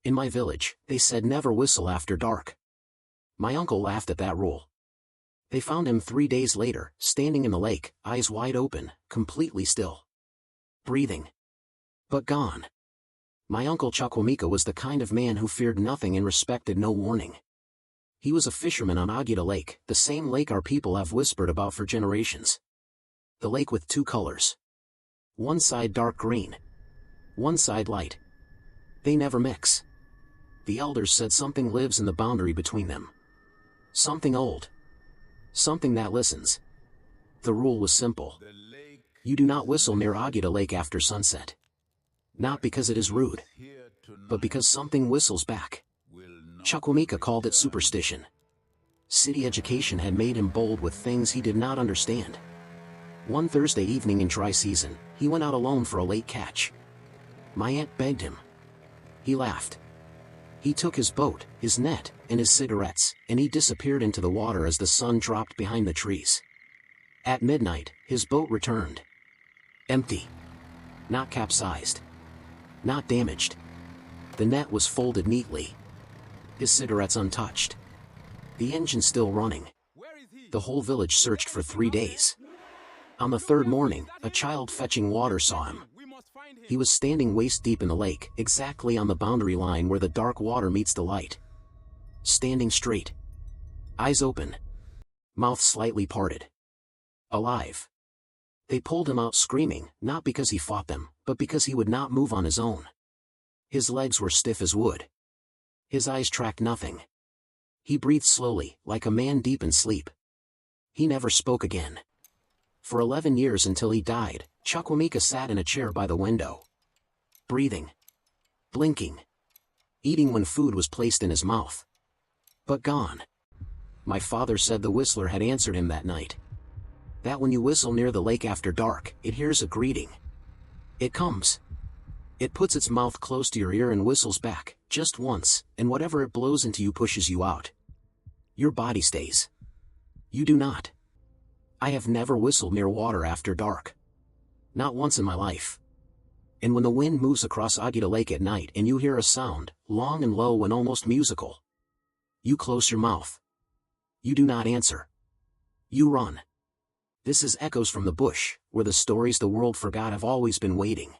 In my village, they said never whistle after dark. My uncle laughed at that rule. They found him 3 days later, standing in the lake, eyes wide open, completely still. Breathing. But gone. My uncle Chukwamika was the kind of man who feared nothing and respected no warning. He was a fisherman on Oguta Lake, the same lake our people have whispered about for generations. The lake with two colors. One side dark green. One side light. They never mix. The elders said something lives in the boundary between them. Something old. Something that listens. The rule was simple. You do not whistle near Oguta Lake after sunset. Not because it is rude, but because something whistles back. Chukwamika called it superstition. City education had made him bold with things he did not understand. One Thursday evening in dry season, he went out alone for a late catch. My aunt begged him. He laughed. He took his boat, his net, and his cigarettes, and he disappeared into the water as the sun dropped behind the trees. At midnight, his boat returned. Empty. Not capsized. Not damaged. The net was folded neatly. His cigarettes untouched. The engine still running. The whole village searched for 3 days. On the third morning, a child fetching water saw him. He was standing waist-deep in the lake, exactly on the boundary line where the dark water meets the light. Standing straight. Eyes open. Mouth slightly parted. Alive. They pulled him out screaming, not because he fought them, but because he would not move on his own. His legs were stiff as wood. His eyes tracked nothing. He breathed slowly, like a man deep in sleep. He never spoke again. For 11 years until he died, Chukwamika sat in a chair by the window. Breathing. Blinking. Eating when food was placed in his mouth. But gone. My father said the whistler had answered him that night. That when you whistle near the lake after dark, it hears a greeting. It comes. It puts its mouth close to your ear and whistles back, just once, and whatever it blows into you pushes you out. Your body stays. You do not. I have never whistled near water after dark. Not once in my life. And when the wind moves across Oguta Lake at night and you hear a sound, long and low and almost musical, you close your mouth. You do not answer. You run. This is echoes from the bush, where the stories the world forgot have always been waiting.